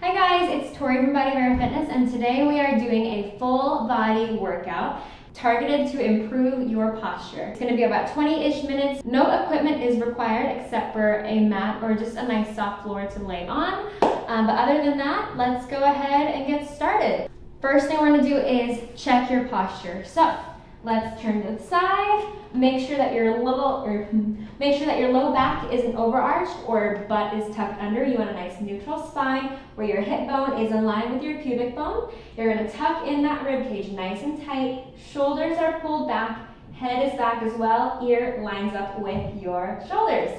Hi guys, it's Tory from Body Fitness, and today we are doing a full body workout targeted to improve your posture. It's going to be about 20-ish minutes. No equipment is required except for a mat or just a nice soft floor to lay on. But other than that, let's go ahead and get started. First thing we're going to do is check your posture. So let's turn to the side. Make sure that your low back isn't overarched or butt is tucked under. You want a nice neutral spine where your hip bone is in line with your pubic bone. You're going to tuck in that rib cage nice and tight. Shoulders are pulled back. Head is back as well. Ear lines up with your shoulders.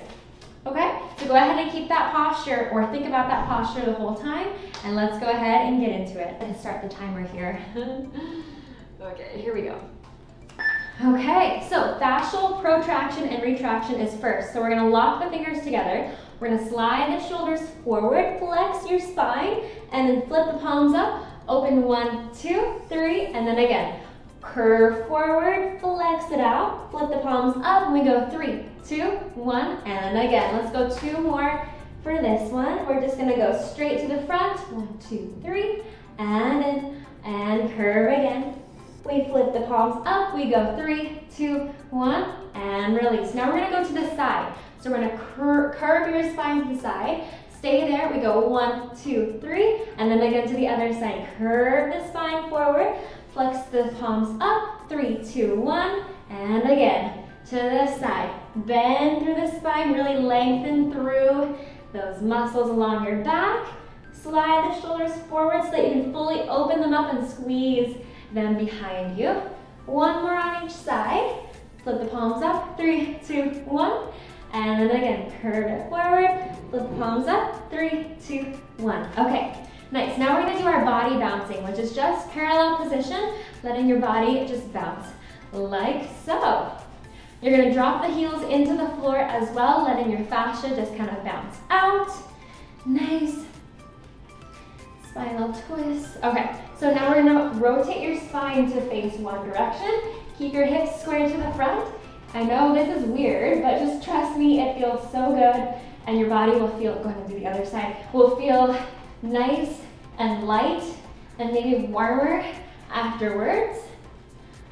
Okay, so go ahead and keep that posture or think about that posture the whole time, and let's go ahead and get into it. Let's start the timer here. Okay, here we go. Okay, so fascial protraction and retraction is first. So we're going to lock the fingers together. We're going to slide the shoulders forward, flex your spine, and then flip the palms up. Open 1, 2, 3, and then again. Curve forward, flex it out, flip the palms up, and we go 3, 2, 1, and then again. Let's go 2 more for this one. We're just going to go straight to the front. 1, 2, 3, and in, and curve again. We flip the palms up, we go 3, 2, 1, and release. Now we're going to go to the side. So we're going to curve your spine to the side. Stay there, we go 1, 2, 3, and then again to the other side. Curve the spine forward, flex the palms up, 3, 2, 1, and again to the side. Bend through the spine, really lengthen through those muscles along your back. Slide the shoulders forward so that you can fully open them up and squeeze them behind you. 1 more on each side. Flip the palms up, 3, 2, 1, and then again, curve it forward, flip the palms up, 3, 2, 1. Okay, nice. Now we're gonna do our body bouncing, which is just parallel position, letting your body just bounce, like so. You're gonna drop the heels into the floor as well, letting your fascia just kind of bounce out. Nice. Spinal twist. Okay, so now we're gonna rotate your spine to face one direction. Keep your hips squared to the front. I know this is weird, but just trust me, it feels so good, and your body will feel, go ahead and do the other side, will feel nice and light and maybe warmer afterwards.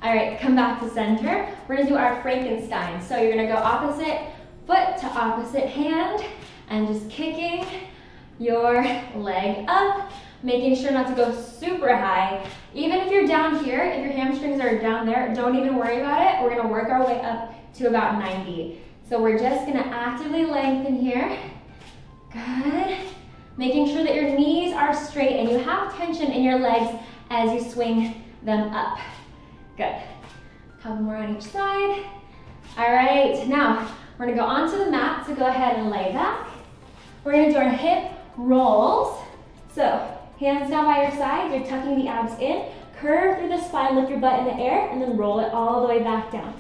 All right, come back to center. We're gonna do our Frankenstein. So you're gonna go opposite foot to opposite hand and just kicking your leg up, making sure not to go super high. Even if you're down here, if your hamstrings are down there, don't even worry about it. We're gonna work our way up to about 90. So we're just gonna actively lengthen here. Good. Making sure that your knees are straight and you have tension in your legs as you swing them up. Good. Couple more on each side. All right, now we're gonna go onto the mat, so go ahead and lay back. We're gonna do our hip rolls. So hands down by your sides, you're tucking the abs in, curve through the spine, lift your butt in the air, and then roll it all the way back down.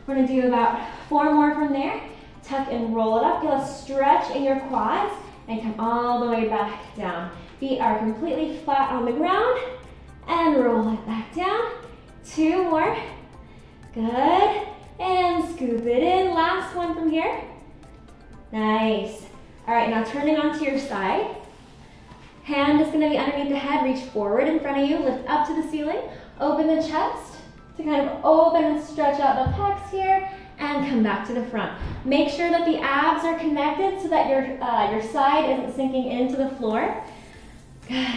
We're gonna do about 4 more from there. Tuck and roll it up, feel a stretch in your quads, and come all the way back down. Feet are completely flat on the ground, and roll it back down. 2 more, good, and scoop it in. Last one from here. Nice. All right, now turning onto your side. Hand is going to be underneath the head, reach forward in front of you, lift up to the ceiling, open the chest to kind of open and stretch out the pecs here, and come back to the front. Make sure that the abs are connected so that your side isn't sinking into the floor. Good.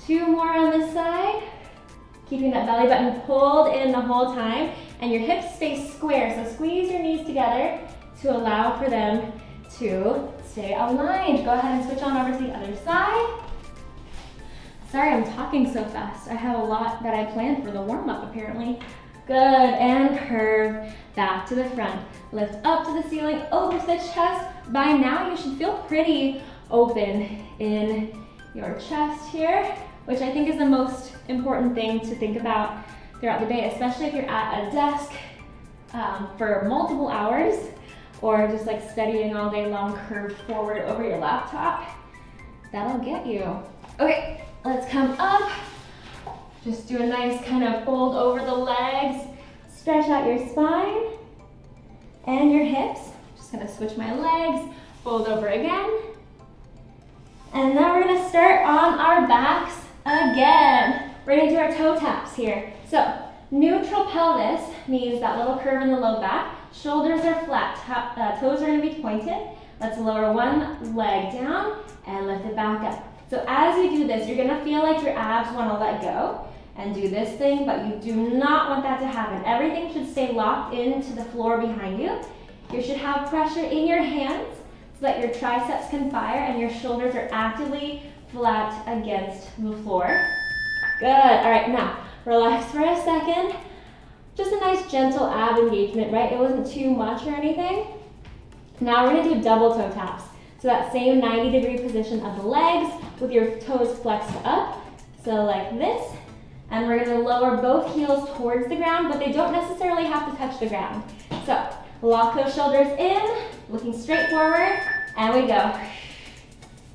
2 more on this side, keeping that belly button pulled in the whole time, and your hips stay square, so squeeze your knees together to allow for them to stay aligned. Go ahead and switch on over to the other side. Sorry, I'm talking so fast. I have a lot that I planned for the warm-up apparently. Good, and curve back to the front. Lift up to the ceiling, open to the chest. By now you should feel pretty open in your chest here, which I think is the most important thing to think about throughout the day, especially if you're at a desk for multiple hours, or just like studying all day long, curved forward over your laptop. That'll get you. Okay, let's come up. Just do a nice kind of fold over the legs, stretch out your spine and your hips. Just gonna switch my legs, fold over again. And now we're gonna start on relax again. We're gonna do our toe taps here. So neutral pelvis means that little curve in the low back. Shoulders are flat, toes are gonna be pointed. Let's lower one leg down and lift it back up. So as you do this, you're gonna feel like your abs wanna let go and do this thing, but you do not want that to happen. Everything should stay locked into the floor behind you. You should have pressure in your hands so that your triceps can fire and your shoulders are actively flat against the floor. Good, all right, now relax for a second. Just a nice gentle ab engagement, right? It wasn't too much or anything. Now we're gonna do double toe taps. So that same 90-degree position of the legs with your toes flexed up. So like this. And we're gonna lower both heels towards the ground, but they don't necessarily have to touch the ground. So lock those shoulders in, looking straight forward, and we go.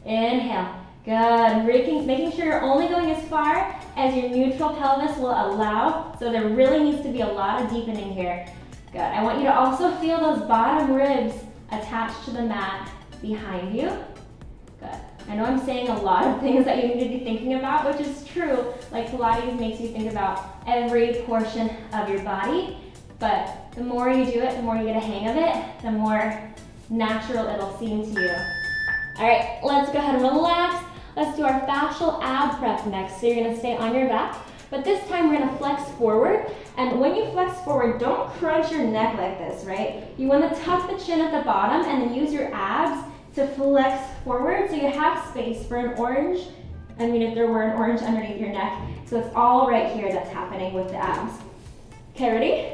Inhale. Good. Making sure you're only going as far as your neutral pelvis will allow. So there really needs to be a lot of deepening here. Good. I want you to also feel those bottom ribs attached to the mat behind you. Good. I know I'm saying a lot of things that you need to be thinking about, which is true. Like Pilates makes you think about every portion of your body, but the more you do it, the more you get a hang of it, the more natural it'll seem to you. All right, let's go ahead and relax. Let's do our fascial ab prep next. So you're gonna stay on your back, but this time we're gonna flex forward. And when you flex forward, don't crunch your neck like this, right? You wanna tuck the chin at the bottom and then use your abs to flex forward so you have space for an orange. I mean, if there were an orange underneath your neck. So it's all right here that's happening with the abs. Okay, ready?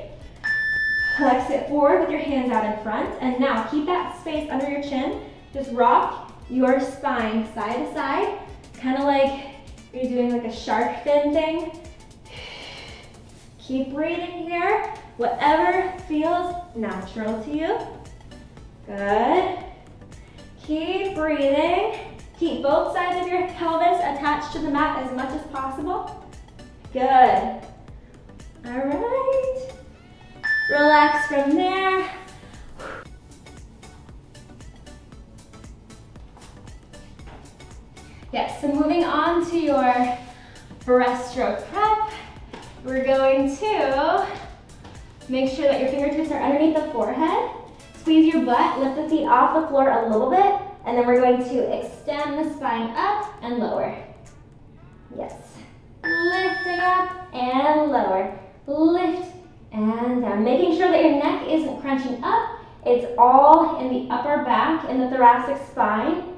Flex it forward with your hands out in front. And now keep that space under your chin. Just rock your spine side to side, kind of like you're doing like a shark fin thing. Keep breathing here, whatever feels natural to you. Good. Keep breathing. Keep both sides of your pelvis attached to the mat as much as possible. Good. All right. Relax from there. Yes, so moving on to your breaststroke prep, we're going to make sure that your fingertips are underneath the forehead. Squeeze your butt, lift the feet off the floor a little bit, and then we're going to extend the spine up and lower. Yes. Lifting up and lower. Lift and down. Making sure that your neck isn't crunching up. It's all in the upper back, in the thoracic spine.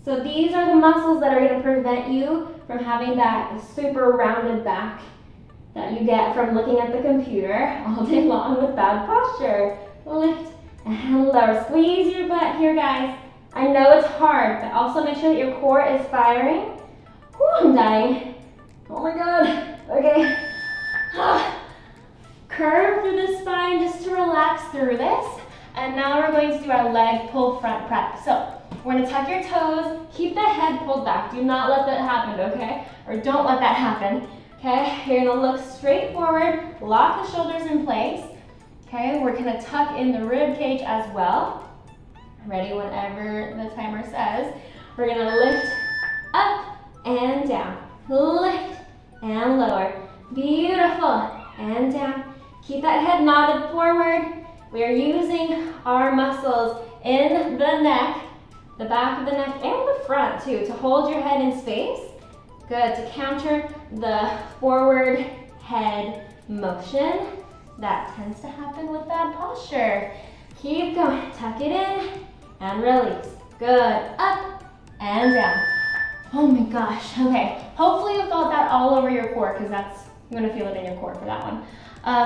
So these are the muscles that are going to prevent you from having that super rounded back that you get from looking at the computer all day long with bad posture. Lift and lower. Squeeze your butt here, guys. I know it's hard, but also make sure that your core is firing. Whew, I'm dying. Oh my God. Okay. Curve through the spine just to relax through this. And now we're going to do our leg pull front prep. So we're gonna tuck your toes, keep the head pulled back. Do not let that happen, okay? Or don't let that happen, okay? You're gonna look straight forward, lock the shoulders in place, okay? We're gonna tuck in the rib cage as well. Ready whenever the timer says. We're gonna lift up and down, lift and lower. Beautiful, and down. Keep that head nodded forward. We are using our muscles in the neck, the back of the neck and the front too, to hold your head in space. Good, to counter the forward head motion that tends to happen with bad posture. Keep going, tuck it in and release. Good, up and down. Oh my gosh, okay. Hopefully you felt that all over your core because you're gonna feel it in your core for that one.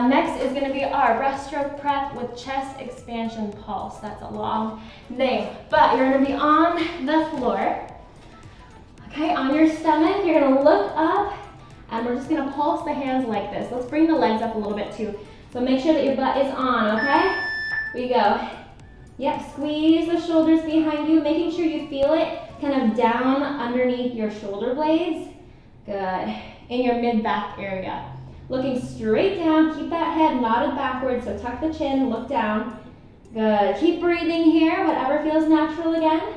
Next is gonna be our breaststroke prep with chest expansion pulse. That's a long name, but you're gonna be on the floor. Okay, on your stomach, you're gonna look up and we're just gonna pulse the hands like this. Let's bring the legs up a little bit too. So make sure that your butt is on, okay? We go. Yep, squeeze the shoulders behind you, making sure you feel it kind of down underneath your shoulder blades. Good, in your mid-back area. Looking straight down, keep that head nodded backwards, so tuck the chin, look down. Good, keep breathing here, whatever feels natural again.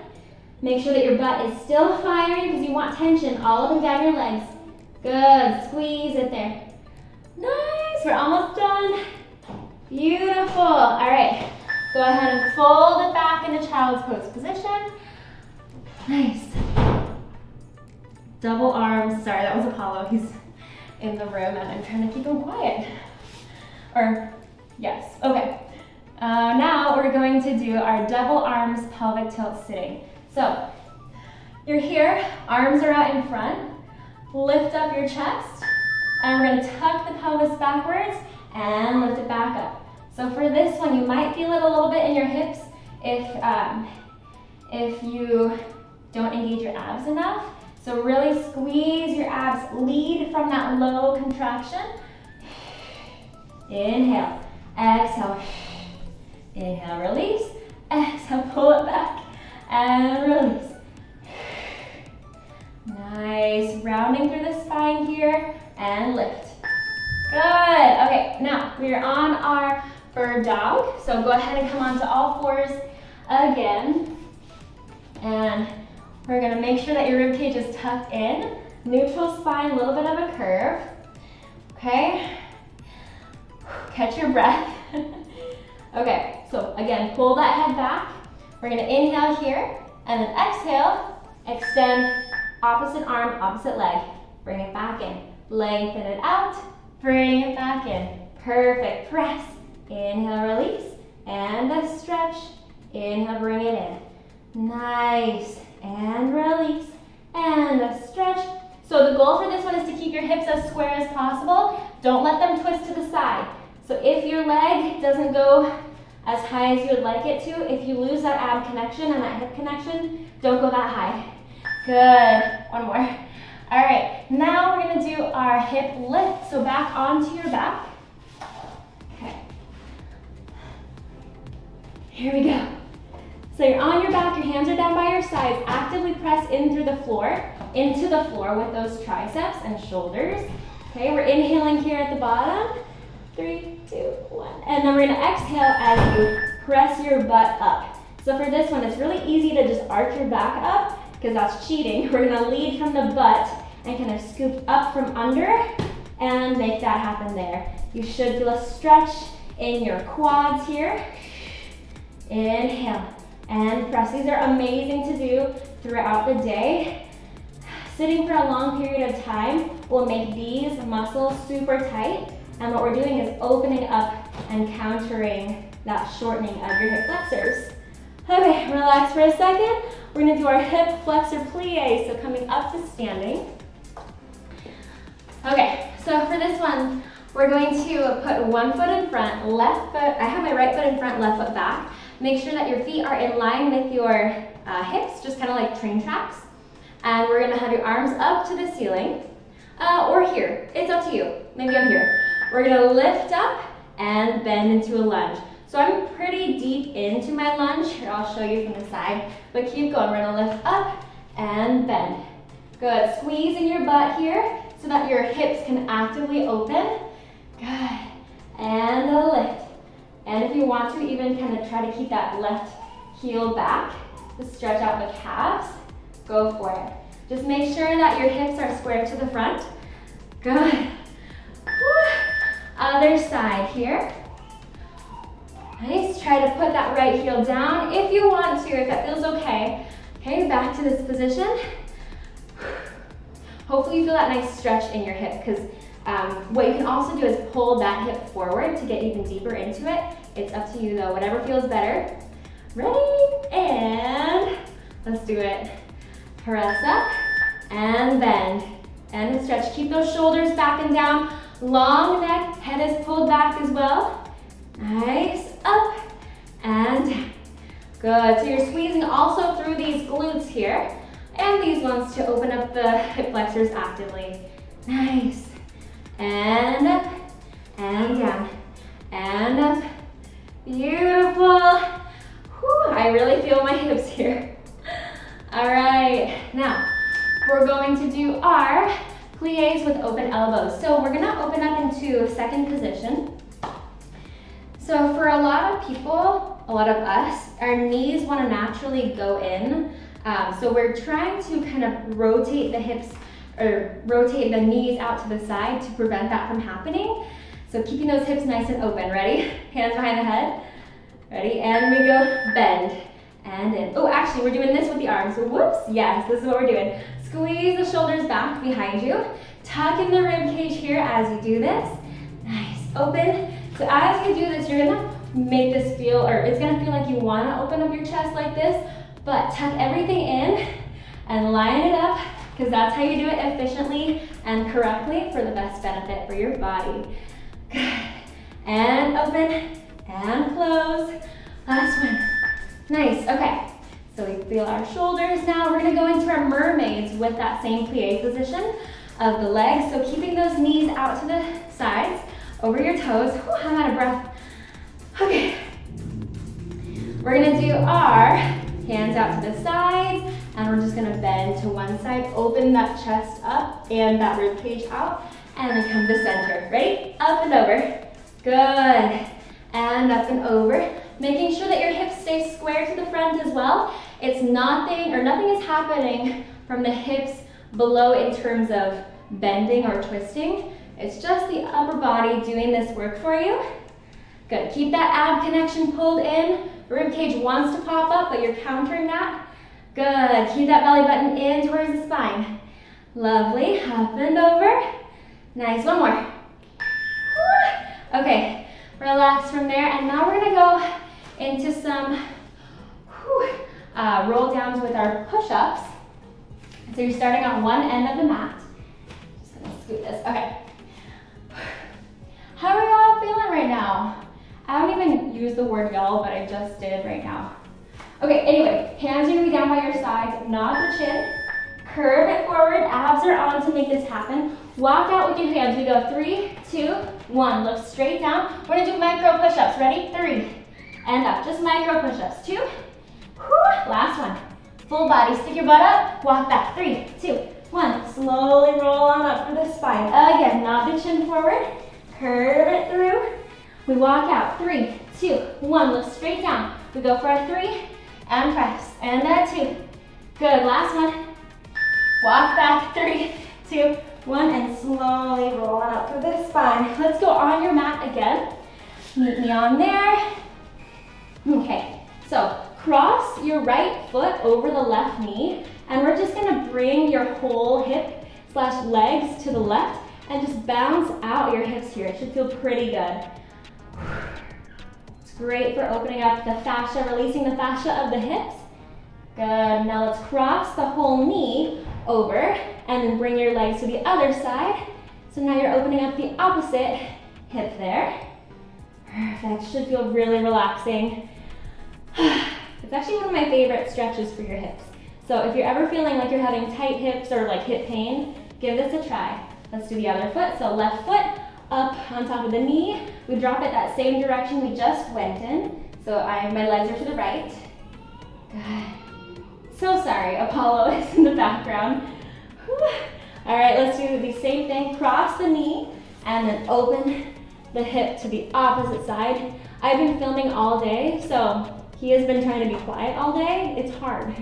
Make sure that your butt is still firing because you want tension all up and down your legs. Good, squeeze it there. Nice, we're almost done. Beautiful. All right, go ahead and fold it back into child's pose position. Nice. Double arms. Sorry, that was Apollo. He's in the room and I'm trying to keep him quiet. Or, yes, okay. Now we're going to do our double arms pelvic tilt sitting. So, you're here, arms are out in front. Lift up your chest, and we're gonna tuck the pelvis backwards and lift it back up. So for this one, you might feel it a little bit in your hips if you don't engage your abs enough. So really squeeze your abs, lead from that low contraction. Inhale, exhale, inhale, release, exhale, pull it back, and release. Nice, rounding through the spine here, and lift. Good, okay, now we're on our bird dog, so go ahead and come onto all fours again, and we're gonna make sure that your rib cage is tucked in, neutral spine, a little bit of a curve, okay? Catch your breath. Okay, so again, pull that head back. We're gonna inhale here, and then exhale, extend opposite arm, opposite leg. Bring it back in. Lengthen it out. Bring it back in. Perfect. Press. Inhale, release. And a stretch. Inhale, bring it in. Nice. And release. And a stretch. So the goal for this one is to keep your hips as square as possible. Don't let them twist to the side. So if your leg doesn't go as high as you would like it to, if you lose that ab connection and that hip connection, don't go that high. Good, one more. All right, now we're gonna do our hip lift. So back onto your back. Okay. Here we go. So you're on your back, your hands are down by your sides. Actively press in through the floor, into the floor with those triceps and shoulders. Okay, we're inhaling here at the bottom. 3, 2, 1. And then we're gonna exhale as you press your butt up. So for this one, it's really easy to just arch your back up, because that's cheating. We're gonna lead from the butt and kind of scoop up from under and make that happen there. You should feel a stretch in your quads here. Inhale and press. These are amazing to do throughout the day. Sitting for a long period of time will make these muscles super tight, and what we're doing is opening up and countering that shortening of your hip flexors. Okay, relax for a second. We're gonna do our hip flexor plie, so coming up to standing. Okay, so for this one, we're going to put one foot in front, left foot, I have my right foot in front, left foot back. Make sure that your feet are in line with your hips, just kind of like train tracks. And we're gonna have your arms up to the ceiling, or here, it's up to you. Maybe I'm here. We're gonna lift up and bend into a lunge. So I'm pretty deep into my lunge. Here, I'll show you from the side, but keep going. We're gonna lift up and bend. Good, squeezing your butt here so that your hips can actively open. Good, and a lift. And if you want to, even kind of try to keep that left heel back to stretch out the calves, go for it. Just make sure that your hips are square to the front. Good. Woo. Other side here. Nice, try to put that right heel down if you want to, if that feels okay. Okay, back to this position. Hopefully you feel that nice stretch in your hip, because what you can also do is pull that hip forward to get even deeper into it. It's up to you though, whatever feels better. Ready, and let's do it. Press up and bend and a stretch. Keep those shoulders back and down. Long neck, head is pulled back as well. Nice, up and down. Good, so you're squeezing also through these glutes here and these ones to open up the hip flexors actively. Nice, and up and down and up. Beautiful. Whew, I really feel my hips here. All right, now we're going to do our plies with open elbows. So we're gonna open up into second position. So for a lot of people, a lot of us, our knees want to naturally go in So we're trying to kind of rotate the hips or rotate the knees out to the side to prevent that from happening. So keeping those hips nice and open. Ready? Hands behind the head. Ready? And we go bend and in. Oh, actually, we're doing this with the arms. So whoops. Yes, this is what we're doing. Squeeze the shoulders back behind you. Tuck in the rib cage here as you do this. Nice. Open. So as you do this, you're gonna make this feel, or it's gonna feel like you wanna open up your chest like this, but tuck everything in and line it up, because that's how you do it efficiently and correctly for the best benefit for your body. Good. And open and close. Last one. Nice. Okay. So we feel our shoulders now. We're gonna go into our mermaids with that same plie position of the legs. So keeping those knees out to the sides, over your toes. Whew, I'm out of breath. Okay. We're gonna do our hands out to the sides, and we're just gonna bend to one side, open that chest up and that rib cage out, and then come to center. Ready? Up and over. Good. And up and over. Making sure that your hips stay square to the front as well. It's nothing, or nothing is happening from the hips below in terms of bending or twisting. It's just the upper body doing this work for you. Good. Keep that ab connection pulled in. Rib cage wants to pop up, but you're countering that. Good. Keep that belly button in towards the spine. Lovely. Up and over. Nice. One more. Okay. Relax from there. And now we're going to go into some roll downs with our push-ups. So you're starting on one end of the mat. Just going to scoot this. Okay. How are y'all feeling right now? I don't even use the word y'all, but I just did right now. Okay, anyway, hands are gonna be down by your sides, nod the chin, curve it forward, abs are on to make this happen. Walk out with your hands. We go 3, 2, 1. Look straight down. We're gonna do micro push-ups. Ready? 3, and up. Just micro push-ups. 2, last one. Full body, stick your butt up, walk back. 3, 2, 1. Slowly roll on up for the spine. Again, nod the chin forward. Curve it through. We walk out. 3, 2, 1. Look straight down. We go for a 3 and press. And a 2. Good. Last one. Walk back. 3, 2, 1. And slowly roll on up for the spine. Let's go on your mat again. Meet me on there. Okay. So cross your right foot over the left knee. And we're just going to bring your whole hip / legs to the left. And just bounce out your hips here. It should feel pretty good. It's great for opening up the fascia, releasing the fascia of the hips. Good. Now let's cross the whole knee over and then bring your legs to the other side. So now you're opening up the opposite hip there. Perfect. Should feel really relaxing. It's actually one of my favorite stretches for your hips. So if you're ever feeling like you're having tight hips or like hip pain, give this a try. Let's do the other foot. So left foot up on top of the knee. We drop it that same direction we just went in. So my legs are to the right. Good. So sorry, Apollo is in the background. All right, let's do the same thing. Cross the knee and then open the hip to the opposite side. I've been filming all day, so he has been trying to be quiet all day. It's hard.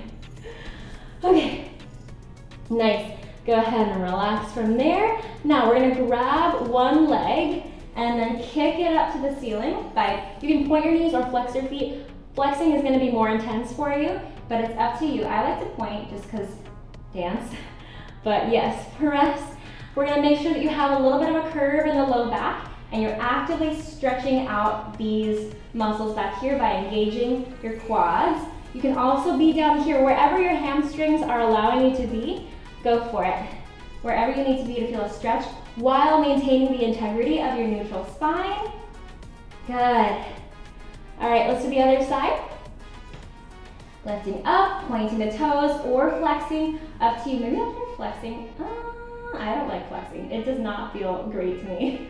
Okay, nice. Go ahead and relax from there. Now we're gonna grab one leg and then kick it up to the ceiling. You can point your knees or flex your feet. Flexing is gonna be more intense for you, but it's up to you. I like to point just because dance. But yes, press. We're gonna make sure that you have a little bit of a curve in the low back and you're actively stretching out these muscles back here by engaging your quads. You can also be down here, wherever your hamstrings are allowing you to be. Go for it. Wherever you need to be to feel a stretch while maintaining the integrity of your neutral spine. Good. All right, let's do the other side. Lifting up, pointing the toes, or flexing, up to you. Maybe I'll try flexing. I don't like flexing. It does not feel great to me.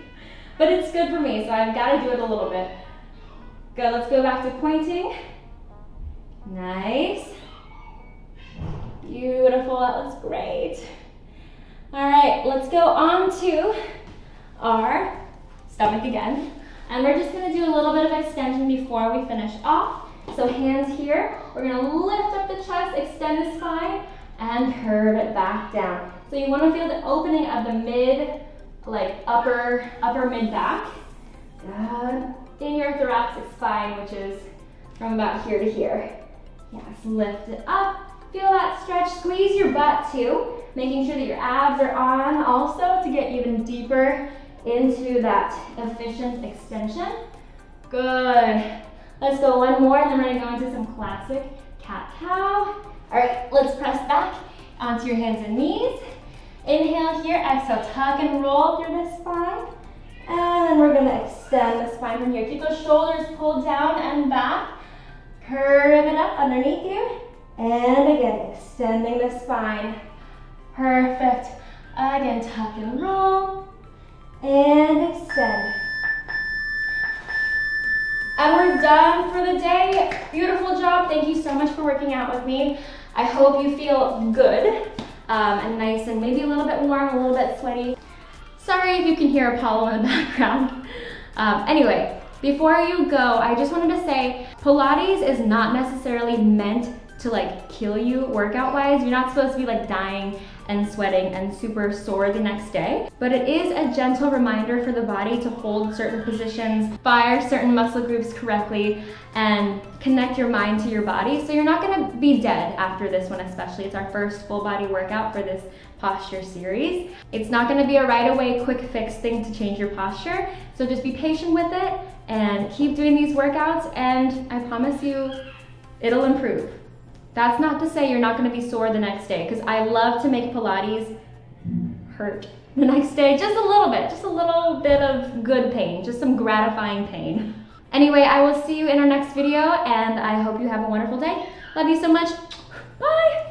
But it's good for me, so I've got to do it a little bit. Good, let's go back to pointing. Nice. Beautiful, that looks great. All right, let's go on to our stomach again. And we're just gonna do a little bit of extension before we finish off. So hands here, we're gonna lift up the chest, extend the spine, and curve it back down. So you wanna feel the opening of the mid, like upper mid back. Good. In your thoracic spine, which is from about here to here. Yes, lift it up. Feel that stretch, squeeze your butt too, making sure that your abs are on also to get even deeper into that efficient extension. Good. Let's go one more, and then we're gonna go into some classic cat-cow. All right, let's press back onto your hands and knees. Inhale here, exhale, tuck and roll through the spine. And then we're gonna extend the spine from here. Keep those shoulders pulled down and back. Curve it up underneath you. And again, extending the spine. Perfect. Again, tuck and roll. And extend. And we're done for the day. Beautiful job. Thank you so much for working out with me. I hope you feel good and nice and maybe a little bit warm, a little bit sweaty. Sorry if you can hear Apollo in the background. Anyway, before you go, I just wanted to say Pilates is not necessarily meant to like kill you workout wise. You're not supposed to be like dying and sweating and super sore the next day, but it is a gentle reminder for the body to hold certain positions, fire certain muscle groups correctly, and connect your mind to your body. So you're not gonna be dead after this one, especially. It's our first full body workout for this posture series. It's not gonna be a right away quick fix thing to change your posture. So just be patient with it and keep doing these workouts, and I promise you it'll improve. That's not to say you're not gonna be sore the next day, because I love to make Pilates hurt the next day, just a little bit of good pain, just some gratifying pain. Anyway, I will see you in our next video, and I hope you have a wonderful day. Love you so much. Bye.